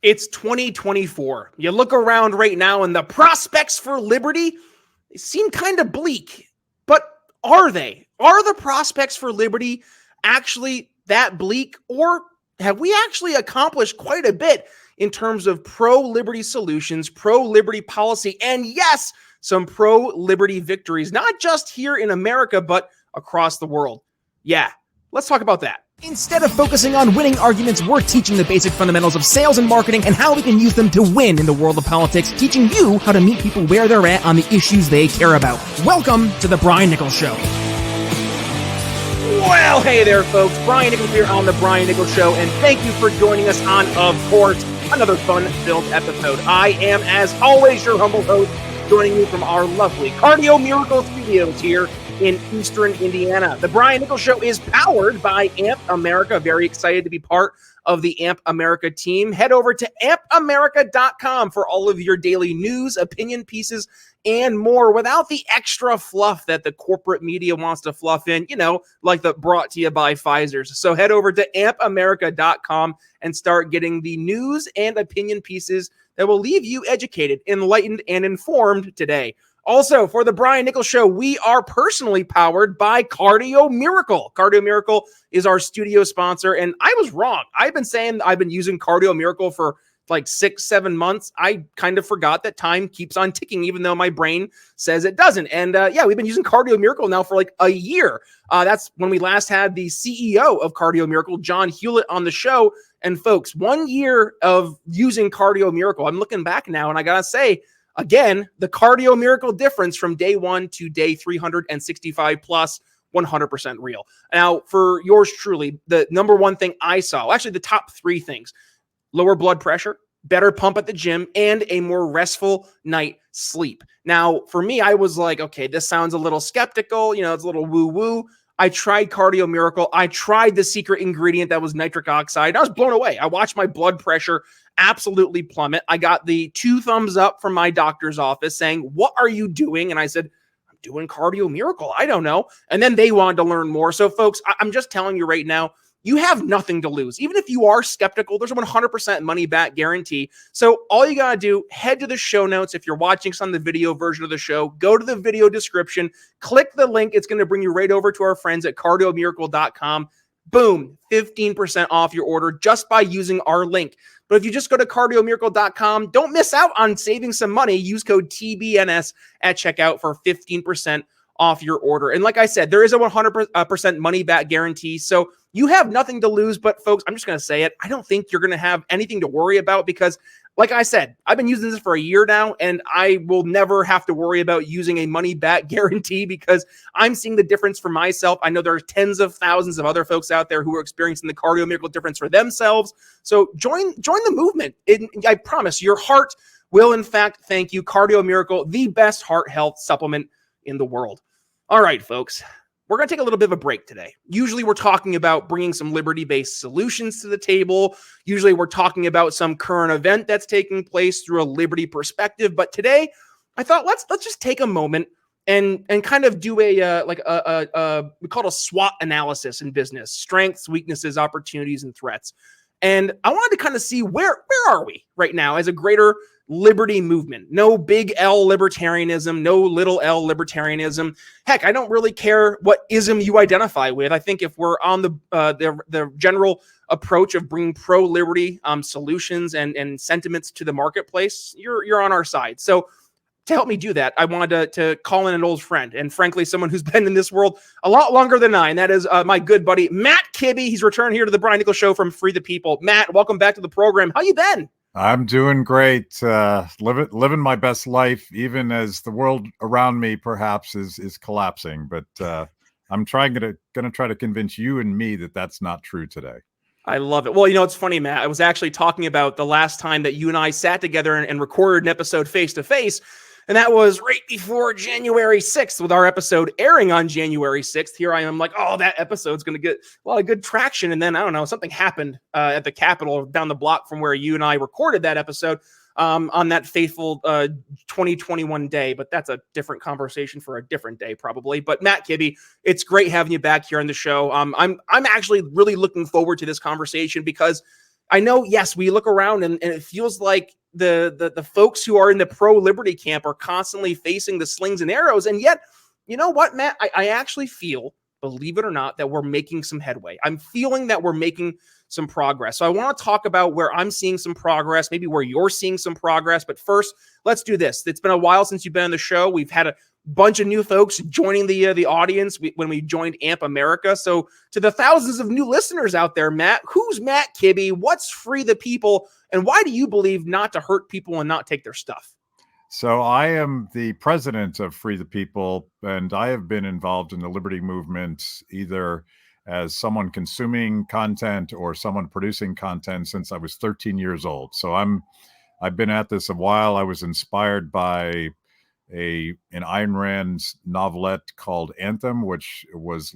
It's 2024. You look around right now and the prospects for liberty, they seem kind of bleak. But are they? Are the prospects for liberty actually that bleak? Or have we actually accomplished quite a bit in terms of pro-liberty solutions, pro-liberty policy, and yes, some pro-liberty victories, not just here in America, but across the world? Yeah, let's talk about that. Instead of focusing on winning arguments, we're teaching the basic fundamentals of sales and marketing and how we can use them to win in the world of politics, teaching you how to meet people where they're at on the issues they care about. Welcome to The Brian Nichols Show. Well, hey there, folks. Brian Nichols here on The Brian Nichols Show, and thank you for joining us on, of course, another fun-filled episode. I am, as always, your humble host, joining you from our lovely Cardio Miracle Studios here in Eastern Indiana. The Brian Nichols Show is powered by AMP America. Very excited to be part of the AMP America team. Head over to ampamerica.com for all of your daily news, opinion pieces, and more without the extra fluff that the corporate media wants to fluff in, like the brought to you by Pfizer's. So head over to ampamerica.com and start getting the news and opinion pieces that will leave you educated, enlightened, and informed today. Also, for the Brian Nichols Show, we are personally powered by Cardio Miracle. Cardio Miracle is our studio sponsor, and I was wrong. I've been saying I've been using Cardio Miracle for like 6-7 months. I kind of forgot that time keeps on ticking, even though my brain says it doesn't. And we've been using Cardio Miracle now for like a year. That's when we last had the CEO of Cardio Miracle, John Hewlett, on the show. And folks, 1 year of using Cardio Miracle, I'm looking back now, and I gotta say, again, the Cardio Miracle difference from day 1 to day 365 plus, 100% real. Now, for yours truly, the number one thing I saw, actually the top 3 things: lower blood pressure, better pump at the gym, and a more restful night sleep. Now, for me, I was like, okay, this sounds a little skeptical. It's a little woo-woo. I tried Cardio Miracle. I tried the secret ingredient that was nitric oxide. I was blown away. I watched my blood pressure absolutely plummet. I got the 2 thumbs up from my doctor's office saying, "What are you doing?" And I said, "I'm doing Cardio Miracle. I don't know." And then they wanted to learn more. So folks, I'm just telling you right now, you have nothing to lose. Even if you are skeptical, there's a 100% money back guarantee. So all you got to do, head to the show notes. If you're watching us on the video version of the show, go to the video description, click the link. It's going to bring you right over to our friends at cardiomiracle.com. Boom, 15% off your order just by using our link. But if you just go to cardiomiracle.com, don't miss out on saving some money. Use code TBNS at checkout for 15% off your order. And like I said, there is a 100% money back guarantee. So you have nothing to lose. But folks, I'm just going to say it. I don't think you're going to have anything to worry about because, like I said, I've been using this for a year now, and I will never have to worry about using a money back guarantee because I'm seeing the difference for myself. I know there are tens of thousands of other folks out there who are experiencing the Cardio Miracle difference for themselves. So join the movement. I promise your heart will, in fact, thank you. Cardio Miracle, the best heart health supplement in the world. All right, folks. We're going to take a little bit of a break today. Usually we're talking about bringing some liberty-based solutions to the table. Usually we're talking about some current event that's taking place through a liberty perspective. But today I thought let's just take a moment and kind of do we call it a SWOT analysis in business: strengths, weaknesses, opportunities, and threats. And I wanted to kind of see where are we right now as a greater liberty movement. No big L libertarianism, no little L libertarianism. Heck, I don't really care what ism you identify with. I think if we're on the general approach of bringing pro-liberty solutions and sentiments to the marketplace, you're on our side. So to help me do that, I wanted to call in an old friend, and frankly, someone who's been in this world a lot longer than I, and that is my good buddy, Matt Kibbe. He's returned here to the Brian Nichols Show from Free the People. Matt, welcome back to the program. How you been? I'm doing great. Living my best life, even as the world around me perhaps is collapsing. But I'm going to try to convince you and me that that's not true today. I love it. Well, it's funny, Matt. I was actually talking about the last time that you and I sat together and recorded an episode face to face. And that was right before January 6th with our episode airing on January 6th. Here I am like, oh, that episode's going to get a lot of good traction. And then, I don't know, something happened at the Capitol down the block from where you and I recorded that episode on that fateful 2021 day. But that's a different conversation for a different day, probably. But Matt Kibbe, it's great having you back here on the show. I'm actually really looking forward to this conversation because I know, yes, we look around and it feels like the folks who are in the pro-liberty camp are constantly facing the slings and arrows. And yet, you know what, Matt? I actually feel, believe it or not, that we're making some headway. I'm feeling that we're making some progress. So I want to talk about where I'm seeing some progress, maybe where you're seeing some progress. But first, let's do this. It's been a while since you've been on the show. We've had a bunch of new folks joining the audience when we joined AMP America. So to the thousands of new listeners out there, Matt, who's Matt Kibbe? What's Free the People? And why do you believe not to hurt people and not take their stuff? So I am the president of Free the People, and I have been involved in the liberty movement either as someone consuming content or someone producing content since I was 13 years old. So I've been at this a while. I was inspired by an Ayn Rand's novelette called Anthem, which was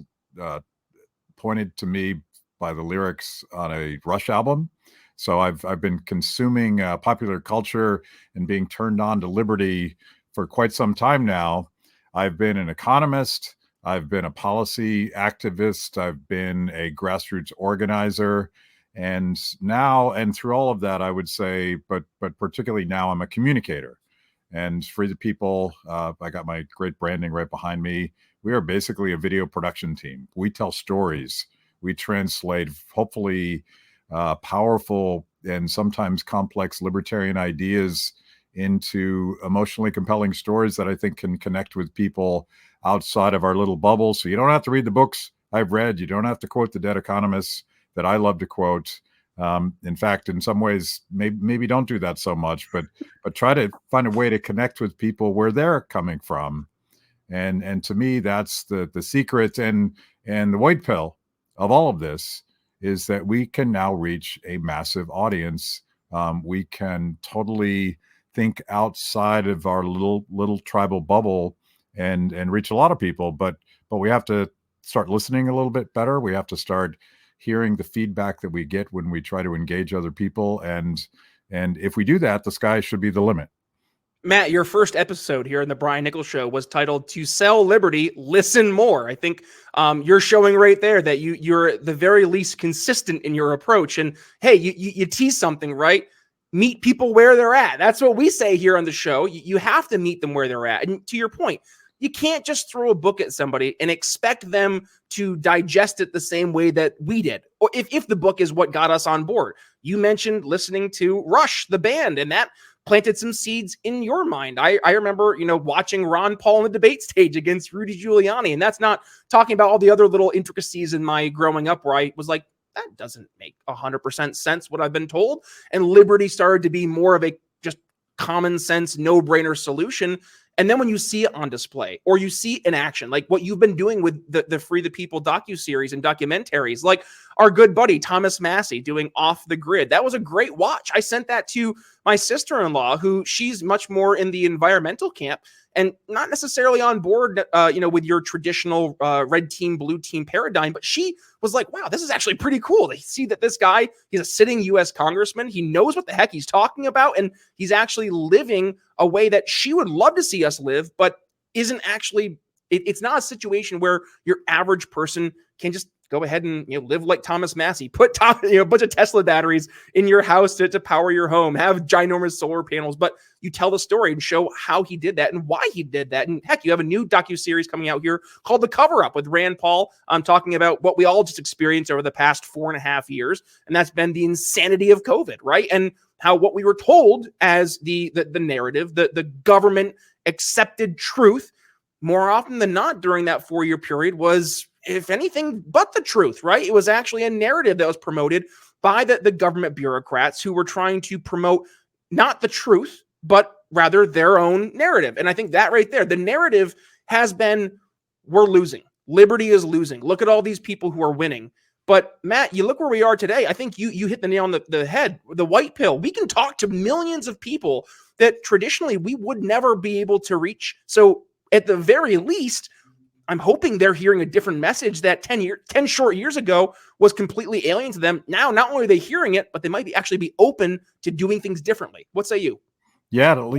pointed to me by the lyrics on a Rush album. So I've been consuming popular culture and being turned on to liberty for quite some time now. I've been an economist. I've been a policy activist. I've been a grassroots organizer. And now, and through all of that, I would say, but particularly now, I'm a communicator. And Free the People, I got my great branding right behind me. We are basically a video production team. We tell stories. We translate, hopefully, powerful and sometimes complex libertarian ideas into emotionally compelling stories that I think can connect with people outside of our little bubble. So you don't have to read the books I've read. You don't have to quote the dead economists that I love to quote. In fact, in some ways, maybe don't do that so much, but try to find a way to connect with people where they're coming from. And to me, that's the secret and the white pill of all of this is that we can now reach a massive audience. We can totally think outside of our little tribal bubble and reach a lot of people. But we have to start listening a little bit better. We have to start hearing the feedback that we get when we try to engage other people. And if we do that, the sky should be the limit. Matt, your first episode here in the Brian Nichols Show was titled "To Sell Liberty, Listen More." I think you're showing right there that you're at the very least consistent in your approach. And hey, you tease something, right? Meet people where they're at. That's what we say here on the show. You have to meet them where they're at. And to your point, you can't just throw a book at somebody and expect them to digest it the same way that we did. Or if the book is what got us on board. You mentioned listening to Rush, the band, and that planted some seeds in your mind. I remember, watching Ron Paul on the debate stage against Rudy Giuliani. And that's not talking about all the other little intricacies in my growing up where I was like, that doesn't make 100% sense what I've been told. And liberty started to be more of a just common sense, no-brainer solution. And then when you see it on display or you see in action, like what you've been doing with the Free the People docuseries and documentaries, like our good buddy Thomas Massey doing Off the Grid. That was a great watch. I sent that to my sister-in-law, who she's much more in the environmental camp and not necessarily on board, with your traditional red team, blue team paradigm. But she was like, wow, this is actually pretty cool to see that this guy, he's a sitting U.S. congressman. He knows what the heck he's talking about. And he's actually living a way that she would love to see us live, but isn't actually, it's not a situation where your average person can just go ahead and live like Thomas Massey, put a bunch of Tesla batteries in your house to power your home, have ginormous solar panels, but you tell the story and show how he did that and why he did that. And heck, you have a new docuseries coming out here called The Cover Up with Rand Paul. I'm talking about what we all just experienced over the past 4.5 years, and that's been the insanity of COVID, right? And how what we were told as the narrative, the government accepted truth, more often than not during that 4-year period was, if anything, but the truth, right? It was actually a narrative that was promoted by the government bureaucrats who were trying to promote not the truth, but rather their own narrative. And I think that right there, the narrative has been, we're losing. Liberty is losing. Look at all these people who are winning. But Matt, you look where we are today. I think you hit the nail on the head. The white pill. We can talk to millions of people that traditionally we would never be able to reach. So at the very least, I'm hoping they're hearing a different message that 10 short years ago was completely alien to them. Now, not only are they hearing it, but they might actually be open to doing things differently. What say you? Yeah,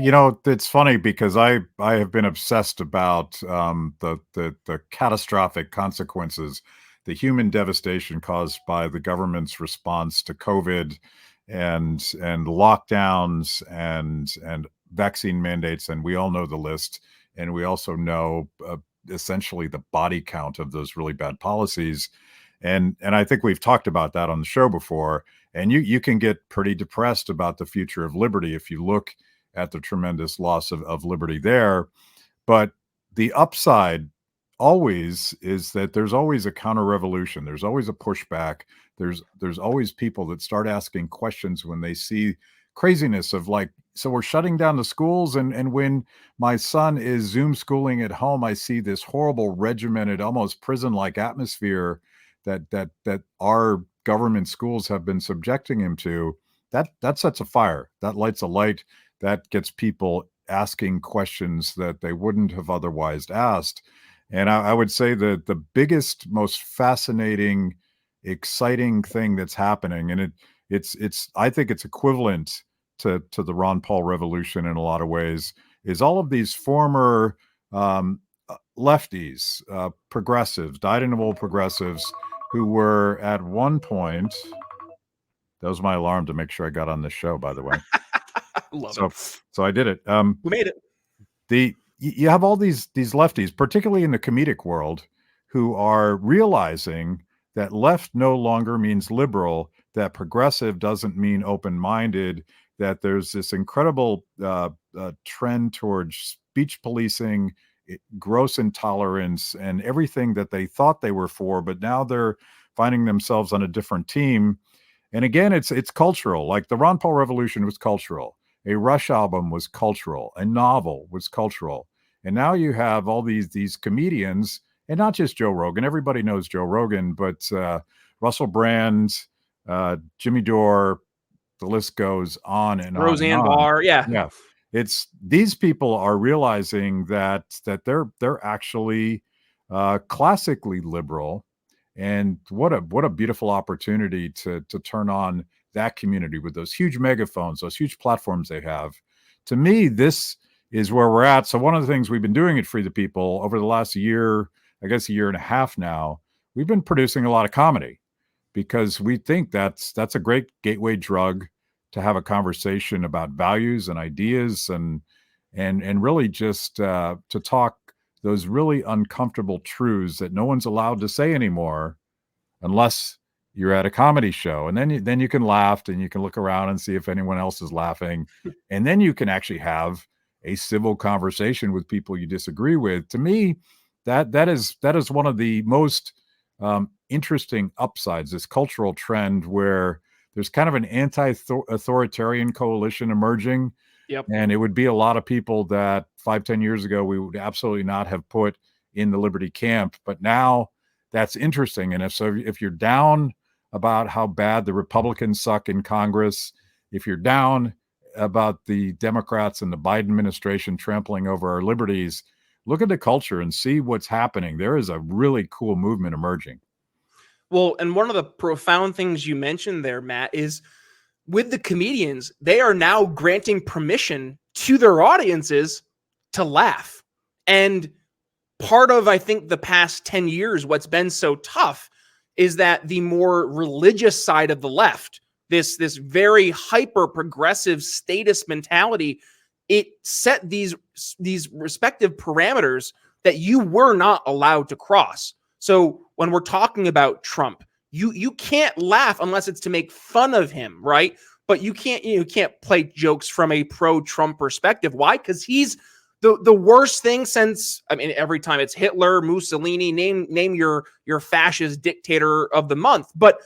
it's funny because I have been obsessed about the catastrophic consequences, the human devastation caused by the government's response to COVID, and lockdowns and vaccine mandates, and we all know the list, and we also know essentially the body count of those really bad policies. And I think we've talked about that on the show before. And you can get pretty depressed about the future of liberty if you look at the tremendous loss of liberty there. But the upside always is that there's always a counter revolution. There's always a pushback. There's always people that start asking questions when they see craziness of like, so we're shutting down the schools, and when my son is Zoom schooling at home, I see this horrible regimented, almost prison-like atmosphere that our government schools have been subjecting him to. That sets a fire, that lights a light, that gets people asking questions that they wouldn't have otherwise asked. And I would say that the biggest, most fascinating, exciting thing that's happening, and it's I think it's equivalent to the Ron Paul revolution in a lot of ways, is all of these former lefties, progressives, dyed-in-the-wool progressives, who were at one point. That was my alarm to make sure I got on this show, by the way. Love it. So I did it. We made it. You have all these lefties, particularly in the comedic world, who are realizing that left no longer means liberal, that progressive doesn't mean open-minded, that there's this incredible trend towards speech policing, gross intolerance, and everything that they thought they were for, but now they're finding themselves on a different team. And again, it's cultural. Like the Ron Paul revolution was cultural. A Rush album was cultural. A novel was cultural. And now you have all these comedians, and not just Joe Rogan. Everybody knows Joe Rogan, but Russell Brand, Jimmy Dore, the list goes on and Roseanne on. Barr, yeah. It's these people are realizing that they're actually classically liberal, and what a beautiful opportunity to turn on that community with those huge megaphones, those huge platforms they have. To me, this is where we're at. So one of the things we've been doing at Free the People over the last year, I guess a year and a half now, we've been producing a lot of comedy, because we think that's a great gateway drug to have a conversation about values and ideas, and really just to talk those really uncomfortable truths that no one's allowed to say anymore unless you're at a comedy show. And then you can laugh, and you can look around and see if anyone else is laughing. And then you can actually have a civil conversation with people you disagree with. To me, that is one of the most interesting upsides, this cultural trend where there's kind of an anti-authoritarian coalition emerging. Yep. And it would be a lot of people that 5-10 years ago we would absolutely not have put in the liberty camp. But now that's interesting. And if you're down about how bad the Republicans suck in Congress, if you're down about the Democrats and the Biden administration trampling over our liberties, look at the culture and see what's happening. There is a really cool movement emerging. Well, and one of the profound things you mentioned there, Matt, is with the comedians, they are now granting permission to their audiences to laugh. And part of, I think, the past 10 years, what's been so tough is that the more religious side of the left, this very hyper progressive statist mentality, it set these respective parameters that you were not allowed to cross. So when we're talking about Trump, you can't laugh unless it's to make fun of him, right? But you can't play jokes from a pro-Trump perspective. Why? Because he's the worst thing since, I mean, every time it's Hitler, Mussolini, name your fascist dictator of the month. But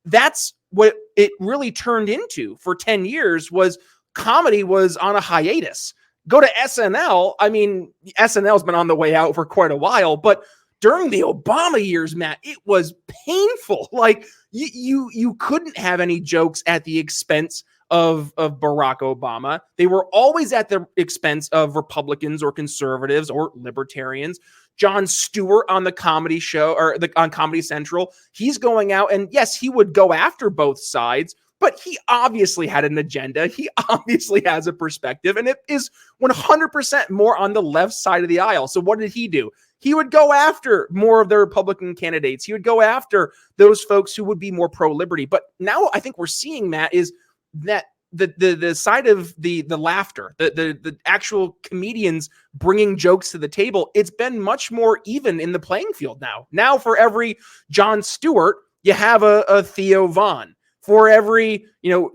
that's what it really turned into for 10 years was comedy was on a hiatus. Go to SNL. I mean, SNL's been on the way out for quite a while, but during the Obama years, Matt, it was painful. Like you couldn't have any jokes at the expense of Barack Obama. They were always at the expense of Republicans or conservatives or libertarians. Jon Stewart on the comedy show or on Comedy Central, he's going out and yes, he would go after both sides, but he obviously had an agenda. He obviously has a perspective, and it is 100% more on the left side of the aisle. So what did he do? He would go after more of the Republican candidates. He would go after those folks who would be more pro-liberty. But now I think we're seeing, Matt, is that the side of the laughter, the actual comedians bringing jokes to the table, it's been much more even in the playing field now. Now for every Jon Stewart, you have a Theo Von. For every,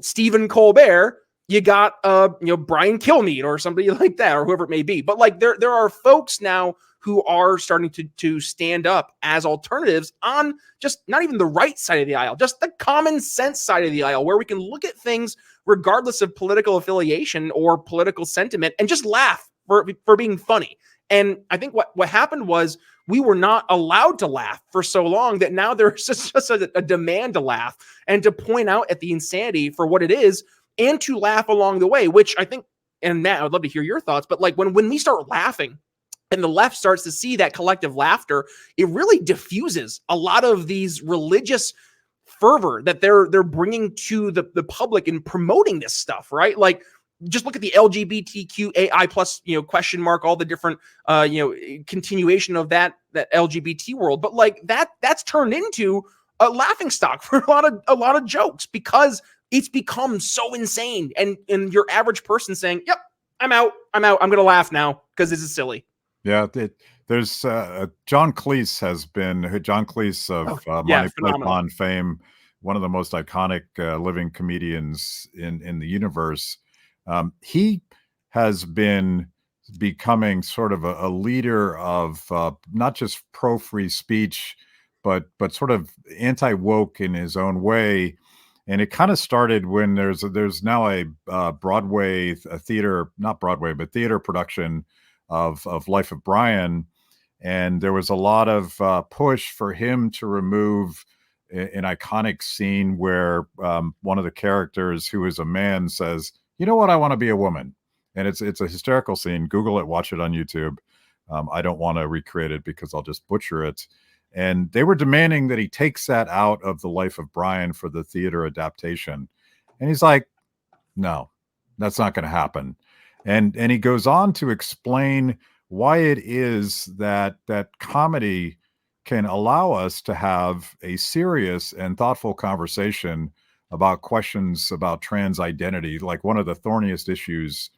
Stephen Colbert, you got Brian Kilmeade or somebody like that, or whoever it may be. But like there are folks now who are starting to stand up as alternatives on just not even the right side of the aisle, just the common sense side of the aisle, where we can look at things regardless of political affiliation or political sentiment and just laugh for being funny. And I think what happened was we were not allowed to laugh for so long that now there's just a demand to laugh and to point out at the insanity for what it is and to laugh along the way, which I think, and Matt, I would love to hear your thoughts, but like when we start laughing and the left starts to see that collective laughter, it really diffuses a lot of these religious fervor that they're bringing to the public and promoting this stuff, right? Like, just look at the LGBTQAI plus, question mark, all the different, continuation of that LGBT world. But like that's turned into a laughing stock for a lot of jokes because it's become so insane. And your average person saying, "Yep, I'm out. I'm going to laugh now because this is silly." Yeah, there's John Cleese of Monty Python fame, one of the most iconic living comedians in the universe. He has been becoming sort of a leader of not just pro-free speech, but sort of anti-woke in his own way. And it kind of started when there's now a Broadway theater production of Life of Brian. And there was a lot of push for him to remove an iconic scene where one of the characters, who is a man, says, "You know what? I want to be a woman." And it's a hysterical scene. Google it, watch it on YouTube. I don't want to recreate it because I'll just butcher it. And they were demanding that he takes that out of the Life of Brian for the theater adaptation. And he's like, "No, that's not going to happen." And he goes on to explain why it is that comedy can allow us to have a serious and thoughtful conversation about questions about trans identity, like one of the thorniest issues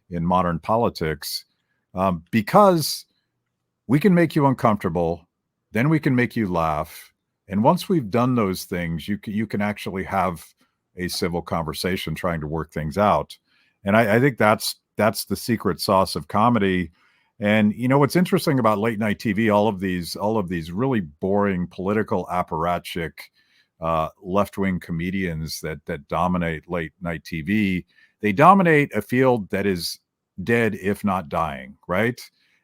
in modern politics, because we can make you uncomfortable, then we can make you laugh. And once we've done those things, you can actually have a civil conversation trying to work things out. And I think that's the secret sauce of comedy. And what's interesting about late night TV, all of these really boring political apparatchik left-wing comedians that dominate late night TV, they dominate a field that is dead, if not dying, right?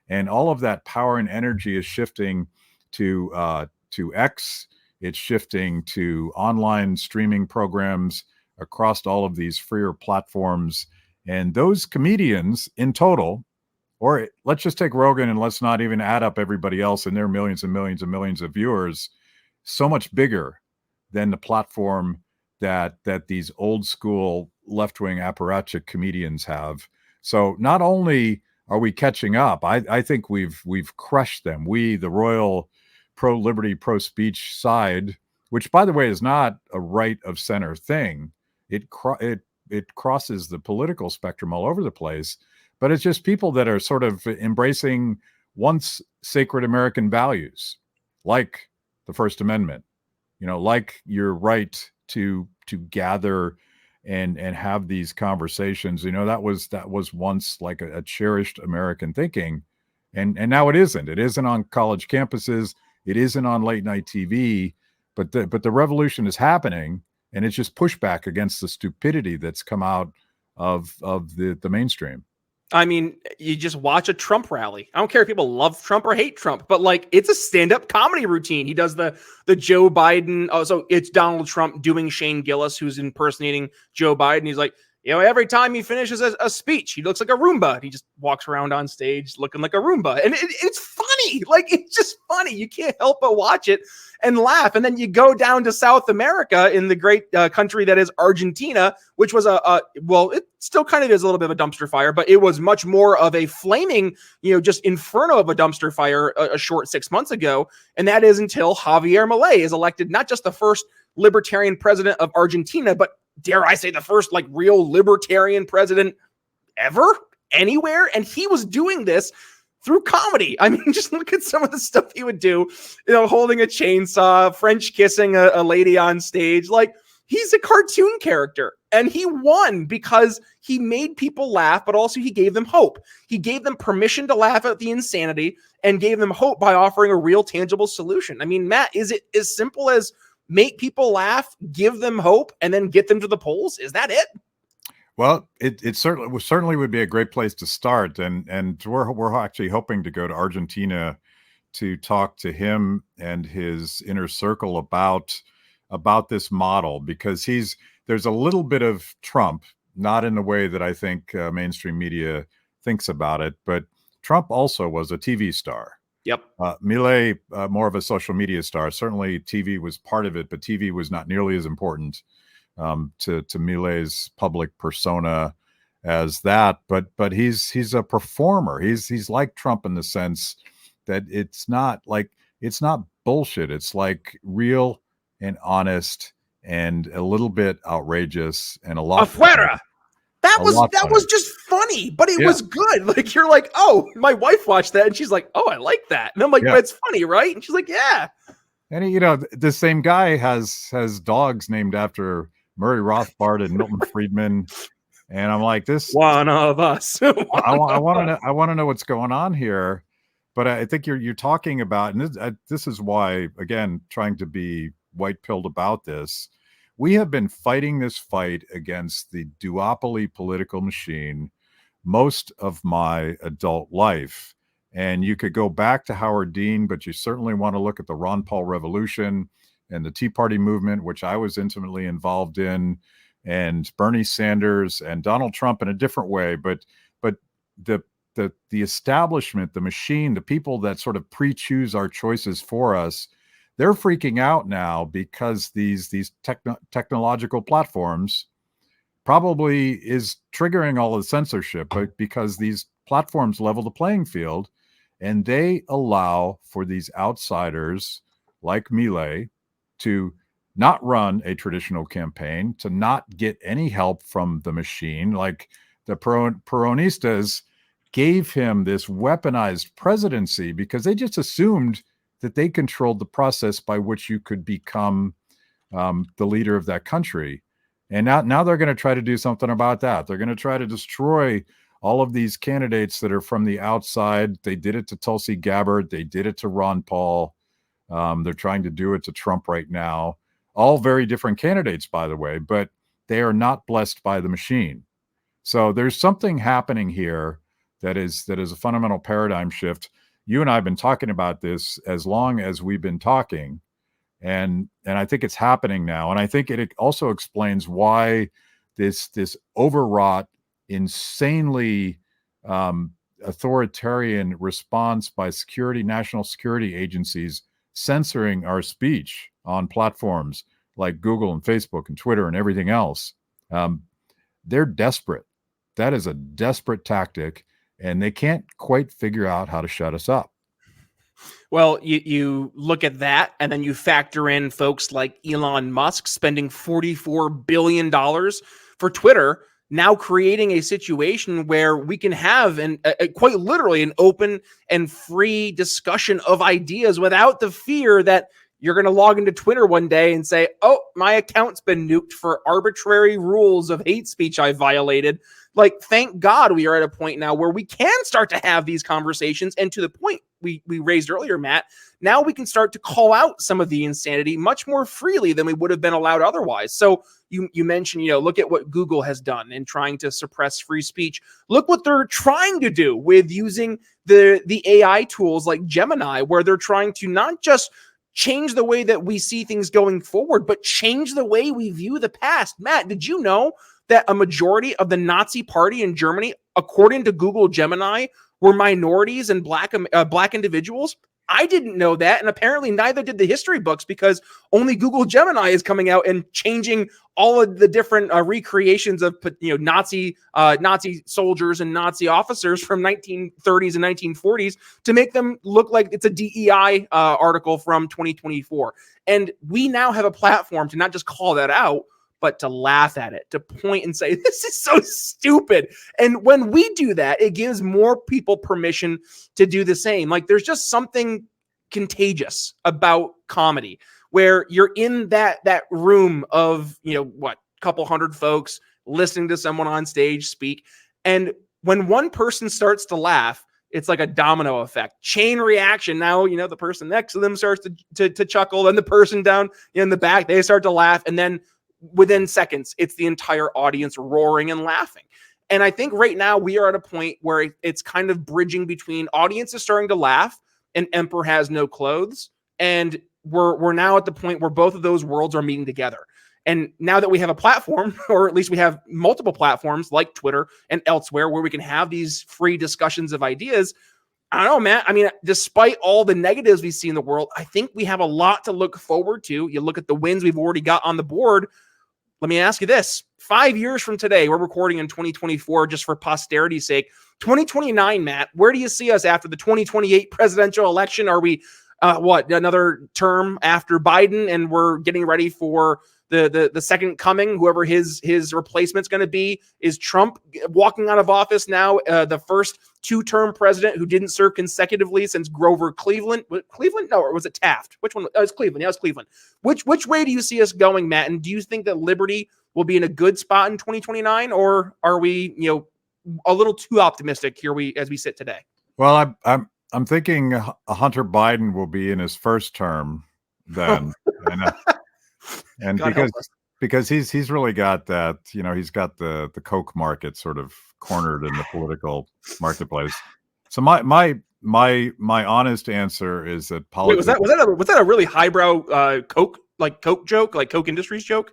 And all of that power and energy is shifting to X. It's shifting to online streaming programs across all of these freer platforms. And those comedians in total, or let's just take Rogan and let's not even add up everybody else and their millions and millions and millions of viewers, so much bigger than the platform that these old school left-wing apparatchik comedians have. So not only are we catching up, I think we've crushed them. We, the royal pro-liberty, pro-speech side, which by the way is not a right of center thing. It crosses the political spectrum all over the place, but it's just people that are sort of embracing once sacred American values, like the First Amendment, like your right to gather and have these conversations. That was once like a cherished American thinking, and now it isn't. It isn't on college campuses. It isn't on late night TV. But the revolution is happening, and it's just pushback against the stupidity that's come out of the mainstream. I mean, you just watch a Trump rally. I don't care if people love Trump or hate Trump, but like it's a stand-up comedy routine. He does the Joe Biden. Oh, so it's Donald Trump doing Shane Gillis, who's impersonating Joe Biden. He's like, every time he finishes a speech, he looks like a Roomba. He just walks around on stage looking like a Roomba. And it's funny. Like, it's just funny. You can't help but watch it and laugh. And then you go down to South America in the great country that is Argentina, which was it still kind of is a little bit of a dumpster fire, but it was much more of a flaming, just inferno of a dumpster fire a short 6 months ago. And that is until Javier Milei is elected, not just the first libertarian president of Argentina, but dare I say, the first like real libertarian president ever, anywhere. And he was doing this through comedy. I mean, just look at some of the stuff he would do, holding a chainsaw, French kissing a lady on stage. Like, he's a cartoon character, and he won because he made people laugh, but also he gave them hope. He gave them permission to laugh at the insanity and gave them hope by offering a real tangible solution. I mean, Matt, is it as simple as make people laugh, give them hope, and then get them to the polls? Is that it? Well, it certainly would be a great place to start, and we're actually hoping to go to Argentina to talk to him and his inner circle about this model, because there's a little bit of Trump, not in the way that I think mainstream media thinks about it, but Trump also was a TV star. Yep. Milei, more of a social media star. Certainly TV was part of it, but TV was not nearly as important to Milei's public persona as that. But he's a performer. He's like Trump in the sense that it's not bullshit. It's like real and honest and a little bit outrageous and a lot. Afuera. That was just funny, but it was good. Like, you're like, oh, my wife watched that and she's like, oh, I like that. And I'm like, but it's funny, right? And she's like, yeah. And the same guy has dogs named after Murray Rothbard and Milton Friedman. And I'm like, this one of us. I want to know what's going on here. But I think you're talking about, and this is why, again, trying to be white-pilled about this, we have been fighting this fight against the duopoly political machine most of my adult life. And you could go back to Howard Dean, but you certainly want to look at the Ron Paul Revolution and the Tea Party movement, which I was intimately involved in, and Bernie Sanders and Donald Trump in a different way. But the establishment, the machine, the people that sort of pre-choose our choices for us, they're freaking out now because these technological platforms probably is triggering all the censorship, but because these platforms level the playing field and they allow for these outsiders like Milei to not run a traditional campaign, to not get any help from the machine. Like the Peronistas gave him this weaponized presidency because they just assumed that they controlled the process by which you could become the leader of that country. And now they're going to try to do something about that. They're going to try to destroy all of these candidates that are from the outside. They did it to Tulsi Gabbard. They did it to Ron Paul. They're trying to do it to Trump right now. All very different candidates, by the way, but they are not blessed by the machine. So there's something happening here that is a fundamental paradigm shift. You and I have been talking about this as long as we've been talking, and I think it's happening now. And I think it also explains why this overwrought, insanely authoritarian response by national security agencies censoring our speech on platforms like Google and Facebook and Twitter and everything else. They're desperate. That is a desperate tactic. And they can't quite figure out how to shut us up. Well, you look at that, and then you factor in folks like Elon Musk spending $44 billion for Twitter, now creating a situation where we can have quite literally an open and free discussion of ideas without the fear that you're going to log into Twitter one day and say, oh, my account's been nuked for arbitrary rules of hate speech I violated. Like, thank God we are at a point now where we can start to have these conversations. And to the point we raised earlier, Matt, now we can start to call out some of the insanity much more freely than we would have been allowed otherwise. So you mentioned, look at what Google has done in trying to suppress free speech. Look what they're trying to do with using the AI tools like Gemini, where they're trying to not just change the way that we see things going forward, but change the way we view the past. Matt, did you know that a majority of the Nazi party in Germany, according to Google Gemini, were minorities and black individuals? I didn't know that, and apparently neither did the history books, because only Google Gemini is coming out and changing all of the different recreations of Nazi soldiers and Nazi officers from 1930s and 1940s to make them look like it's a DEI article from 2024. And we now have a platform to not just call that out, but to laugh at it, to point and say, this is so stupid. And when we do that, it gives more people permission to do the same. Like, there's just something contagious about comedy where you're in that room of, couple hundred folks listening to someone on stage speak. And when one person starts to laugh, it's like a domino effect, chain reaction. Now, the person next to them starts to chuckle, and the person down in the back, they start to laugh. And then within seconds, it's the entire audience roaring and laughing. And I think right now we are at a point where it's kind of bridging between audiences starting to laugh and Emperor has no clothes. And we're now at the point where both of those worlds are meeting together. And now that we have a platform, or at least we have multiple platforms like Twitter and elsewhere where we can have these free discussions of ideas, I don't know, Matt. I mean, despite all the negatives we see in the world, I think we have a lot to look forward to. You look at the wins we've already got on the board. Let me ask you this. 5 years from today, we're recording in 2024 just for posterity's sake. 2029, Matt, where do you see us after the 2028 presidential election? Are we, another term after Biden, and we're getting ready for the second coming, whoever his replacement's going to be? Is Trump walking out of office now, the first two-term president who didn't serve consecutively since Grover Cleveland? Cleveland? No, or was it Taft? Which one? Oh, it's Cleveland. Yeah, it was Cleveland. Which way do you see us going, Matt? And do you think that Liberty will be in a good spot in 2029, or are we, a little too optimistic here as we sit today? Well, I'm thinking Hunter Biden will be in his first term then. And because he's really got that, he's got the Coke market sort of cornered in the political marketplace. So my honest answer is that politics. Wait, was that a really highbrow Coke joke, like Coke Industries joke?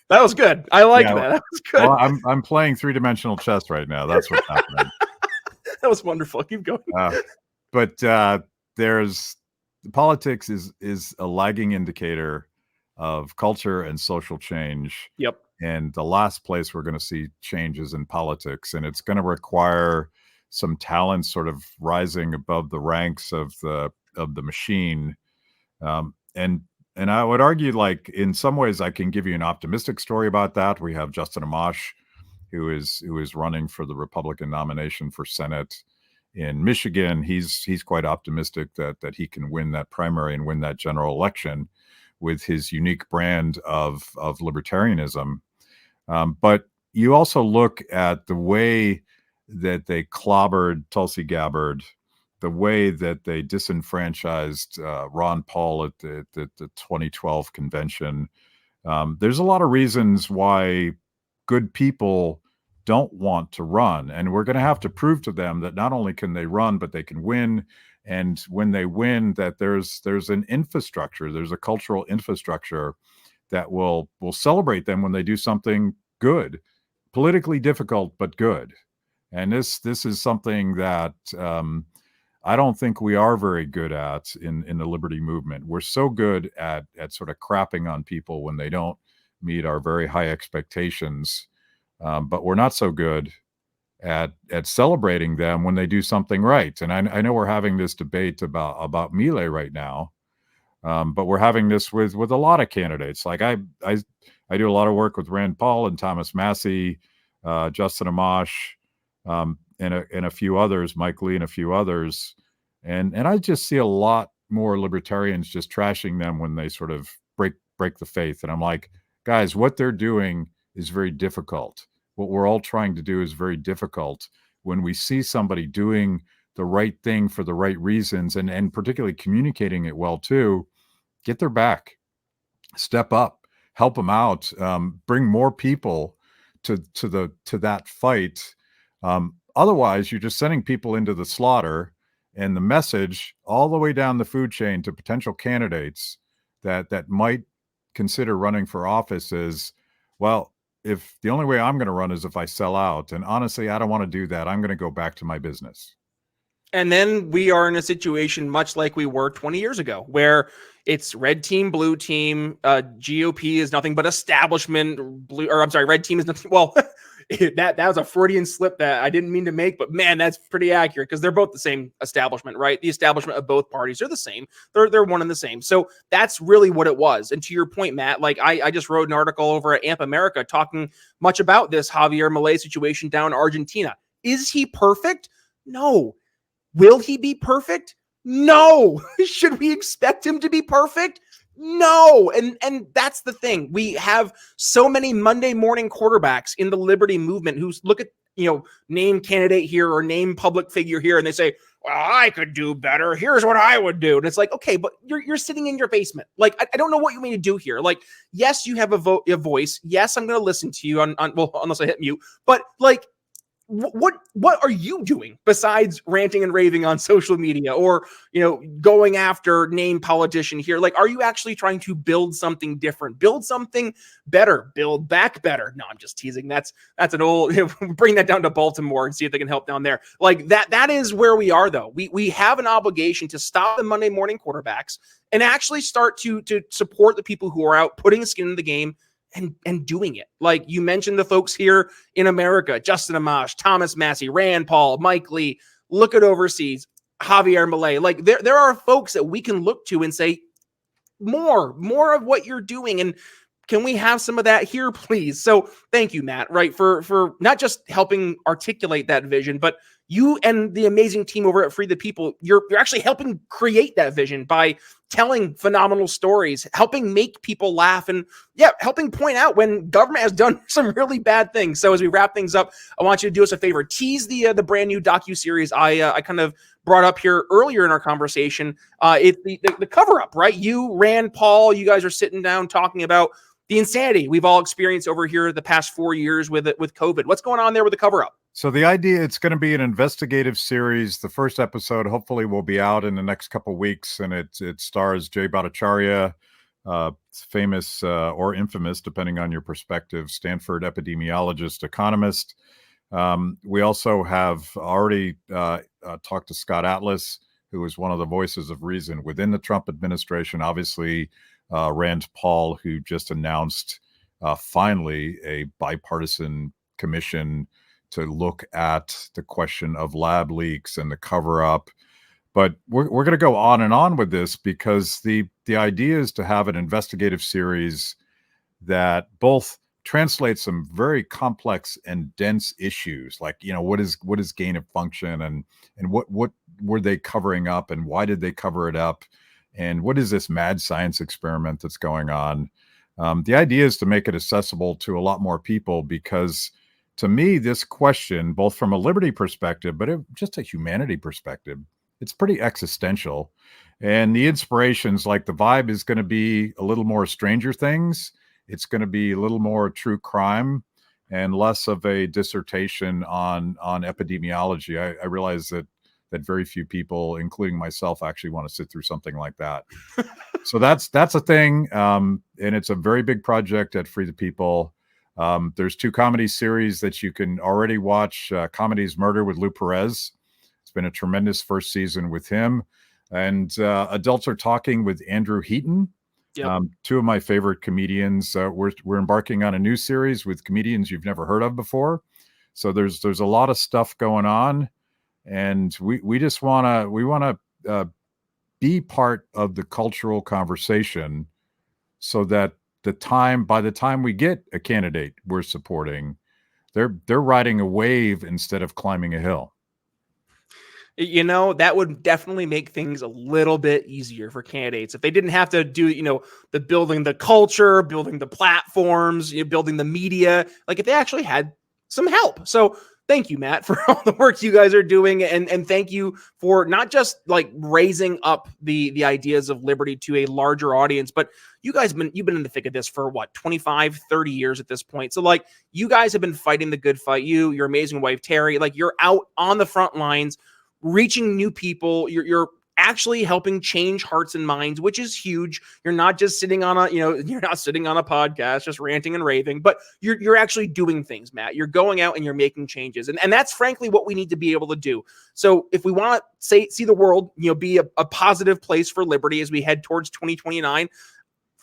That was good. I liked that. That was good. Well, I'm playing three-dimensional chess right now. That's what's happening. That was wonderful. Keep going. But there's politics is a lagging indicator of culture and social change. Yep. And the last place we're going to see changes in politics, and it's going to require some talent sort of rising above the ranks of the machine. And I would argue, like, in some ways, I can give you an optimistic story about that. We have Justin Amash, who is running for the Republican nomination for Senate in Michigan. He's quite optimistic that he can win that primary and win that general election with his unique brand of libertarianism. But you also look at the way that they clobbered Tulsi Gabbard, the way that they disenfranchised Ron Paul at the 2012 convention. There's a lot of reasons why good people don't want to run. And we're going to have to prove to them that not only can they run, but they can win. And when they win, that there's an infrastructure, there's a cultural infrastructure that will celebrate them when they do something good, politically difficult, but good. And this is something that I don't think we are very good at in the liberty movement. We're so good at sort of crapping on people when they don't meet our very high expectations, but we're not so good at celebrating them when they do something right. And I know we're having this debate about Milei right now, but we're having this with a lot of candidates. Like I do a lot of work with Rand Paul and Thomas Massey, Justin Amash, and a few others, Mike Lee and a few others. And I just see a lot more libertarians just trashing them when they sort of break the faith. And I'm like, guys, what they're doing is very difficult. What we're all trying to do is very difficult. When we see somebody doing the right thing for the right reasons, and particularly communicating it well too, get their back, step up, help them out, bring more people to that fight. Otherwise, you're just sending people into the slaughter, and the message all the way down the food chain to potential candidates that might consider running for office is, well, if the only way I'm going to run is if I sell out, and honestly, I don't want to do that. I'm going to go back to my business. And then we are in a situation much like we were 20 years ago, where it's red team, blue team. GOP is nothing but establishment. Red team is nothing. Well, that was a Freudian slip that I didn't mean to make, but man, that's pretty accurate because they're both the same establishment, right? The establishment of both parties are the same. They're one and the same. So that's really what it was. And to your point, Matt, like I just wrote an article over at AMP America talking much about this Javier Milei situation down in Argentina. Is he perfect? No. Will he be perfect? No. Should we expect him to be perfect? No. And that's the thing. We have so many Monday morning quarterbacks in the liberty movement who look at, name candidate here or name public figure here, and they say, well, I could do better. Here's what I would do. And it's like, okay, but you're sitting in your basement. Like, I don't know what you mean to do here. Like, yes, you have a voice. Yes, I'm going to listen to you well, unless I hit mute, but like, what are you doing besides ranting and raving on social media or, going after name politician here? Like, are you actually trying to build something different, build something better, build back better? No, I'm just teasing. That's an old, bring that down to Baltimore and see if they can help down there. Like that is where we are though. We have an obligation to stop the Monday morning quarterbacks and actually start to support the people who are out putting skin in the game and doing it. Like you mentioned the folks here in America, Justin Amash, Thomas Massey, Rand Paul, Mike Lee, look at overseas, Javier Milei. Like there are folks that we can look to and say, more of what you're doing. And can we have some of that here, please? So thank you, Matt, right, for not just helping articulate that vision, but you and the amazing team over at Free the People, you're actually helping create that vision by telling phenomenal stories, helping make people laugh, and helping point out when government has done some really bad things. So as we wrap things up, I want you to do us a favor. Tease the brand new docuseries I kind of brought up here earlier in our conversation. It's the cover up, right? You, Rand Paul, you guys are sitting down talking about the insanity we've all experienced over here the past 4 years with COVID. What's going on there with the cover up? So the idea, it's going to be an investigative series. The first episode hopefully will be out in the next couple of weeks, and it stars Jay Bhattacharya, famous or infamous, depending on your perspective, Stanford epidemiologist, economist. We also have already talked to Scott Atlas, who is one of the voices of reason within the Trump administration. Obviously, Rand Paul, who just announced finally a bipartisan commission to look at the question of lab leaks and the cover-up. But we're going to go on and on with this because the idea is to have an investigative series that both translates some very complex and dense issues, like, what is gain of function and what were they covering up and why did they cover it up? And what is this mad science experiment that's going on? The idea is to make it accessible to a lot more people because, to me, this question, both from a liberty perspective, but just a humanity perspective, it's pretty existential. And the inspirations, like the vibe is going to be a little more Stranger Things. It's going to be a little more true crime and less of a dissertation on epidemiology. I realize that very few people, including myself, actually want to sit through something like that. So that's a thing. And it's a very big project at Free the People. There's 2 comedy series that you can already watch. Comedy's Murder with Lou Perez. It's been a tremendous first season with him. And Adults Are Talking with Andrew Heaton. Yep. 2 of my favorite comedians. We're embarking on a new series with comedians you've never heard of before. So there's a lot of stuff going on. And we just want to be part of the cultural conversation so that by the time we get a candidate we're supporting, they're riding a wave instead of climbing a hill. That would definitely make things a little bit easier for candidates if they didn't have to do, the building the culture, building the platforms, building the media, like if they actually had some help. So thank you, Matt, for all the work you guys are doing. And thank you for not just like raising up the ideas of liberty to a larger audience, but you've been in the thick of this for 25, 30 years at this point. So like you guys have been fighting the good fight. Your amazing wife, Terry, like you're out on the front lines, reaching new people. You're actually helping change hearts and minds, which is huge. You're not just sitting on you're not sitting on a podcast, just ranting and raving, but you're actually doing things, Matt. You're going out and you're making changes. And that's frankly what we need to be able to do. So if we want to see the world, be a positive place for liberty as we head towards 2029,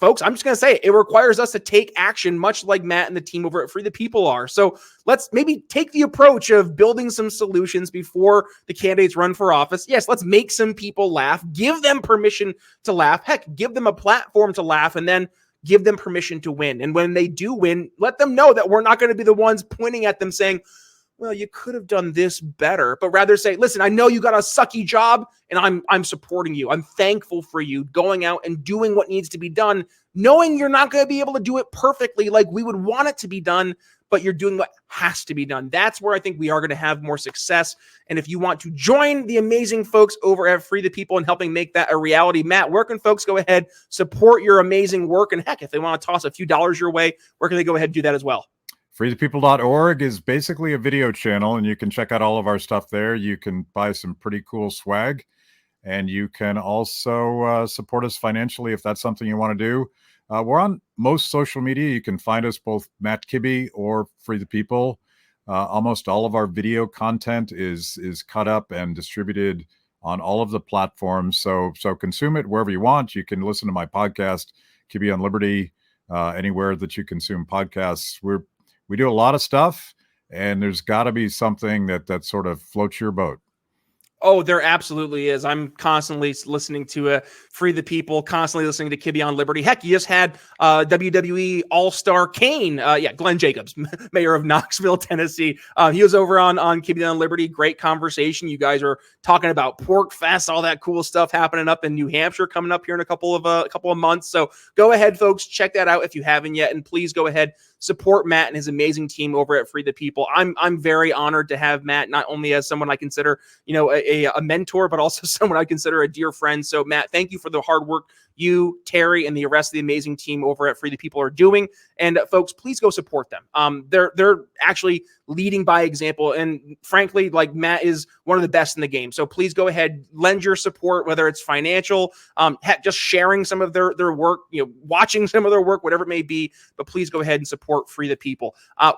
folks, I'm just going to say it requires us to take action, much like Matt and the team over at Free the People are. So let's maybe take the approach of building some solutions before the candidates run for office. Yes, let's make some people laugh, give them permission to laugh. Heck, give them a platform to laugh, and then give them permission to win. And when they do win, let them know that we're not going to be the ones pointing at them saying, well, you could have done this better, but rather say, listen, I know you got a sucky job and I'm supporting you. I'm thankful for you going out and doing what needs to be done, knowing you're not going to be able to do it perfectly like we would want it to be done, but you're doing what has to be done. That's where I think we are going to have more success. And if you want to join the amazing folks over at Free the People and helping make that a reality, Matt, where can folks go ahead, support your amazing work? And heck, if they want to toss a few dollars your way, where can they go ahead and do that as well? freethepeople.org is basically a video channel, and you can check out all of our stuff there. You can buy some pretty cool swag, and you can also support us financially if that's something you want to do. We're on most social media. You can find us both Matt Kibbe or Free the People. Almost all of our video content is cut up and distributed on all of the platforms. So consume it wherever you want. You can listen to my podcast, Kibbe on Liberty, anywhere that you consume podcasts. We do a lot of stuff, and there's got to be something that sort of floats your boat. Oh, there absolutely is. I'm constantly listening to Free the People, constantly listening to Kibbe on Liberty. Heck, you just had WWE All-Star Kane, Glenn Jacobs, mayor of Knoxville, Tennessee. He was over on Kibbe on Liberty. Great conversation. You guys are talking about Pork Fest, all that cool stuff happening up in New Hampshire coming up here in a couple of months. So go ahead, folks, check that out if you haven't yet, and please go ahead, support Matt and his amazing team over at Free the People. I'm very honored to have Matt, not only as someone I consider, a mentor, but also someone I consider a dear friend. So Matt, thank you for the hard work you, Terry, and the rest of the amazing team over at Free the People are doing. And folks, please go support them. They're actually leading by example. And frankly, like, Matt is one of the best in the game. So please go ahead, lend your support, whether it's financial, just sharing some of their work, watching some of their work, whatever it may be, but please go ahead and support Free the People.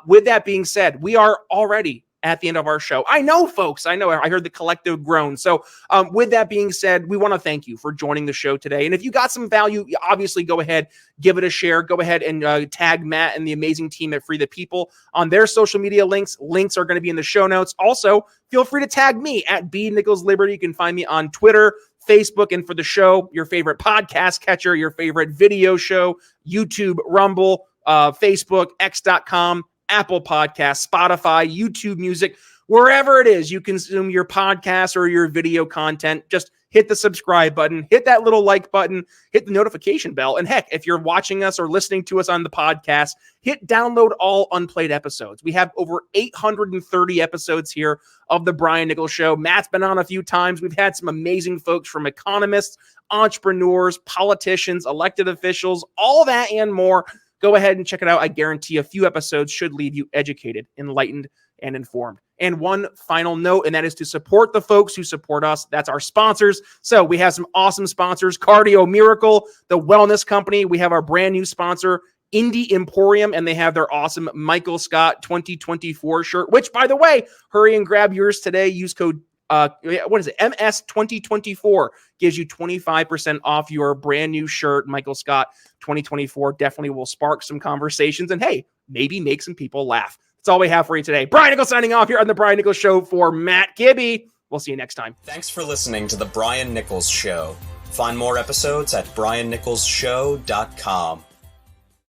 With that being said, we are already at the end of our show. I know, folks. I heard the collective groan. So with that being said, we want to thank you for joining the show today. And if you got some value, obviously go ahead, give it a share. Go ahead and tag Matt and the amazing team at Free the People on their social media links. Links are going to be in the show notes. Also, feel free to tag me at B Nichols Liberty. You can find me on Twitter, Facebook, and for the show, your favorite podcast catcher, your favorite video show, YouTube, Rumble, Facebook, X.com, Apple Podcasts, Spotify, YouTube Music, wherever it is you consume your podcast or your video content. Just hit the subscribe button, hit that little like button, hit the notification bell. And heck, if you're watching us or listening to us on the podcast, hit download all unplayed episodes. We have over 830 episodes here of the Brian Nichols Show. Matt's been on a few times. We've had some amazing folks, from economists, entrepreneurs, politicians, elected officials, all that and more. Go ahead and check it out. I guarantee a few episodes should leave you educated, enlightened, and informed. And one final note, and that is to support the folks who support us. That's our sponsors. So we have some awesome sponsors: Cardio Miracle, the wellness company. We have our brand new sponsor, Indie Emporium, and they have their awesome Michael Scott 2024 shirt, which, by the way, hurry and grab yours today. Use code MS 2024 gives you 25% off your brand new shirt. Michael Scott 2024 definitely will spark some conversations, and hey, maybe make some people laugh. That's all we have for you today. Brian Nichols signing off here on the Brian Nichols Show for Matt Kibbe. We'll see you next time. Thanks for listening to the Brian Nichols Show. Find more episodes at briannicholsshow.com.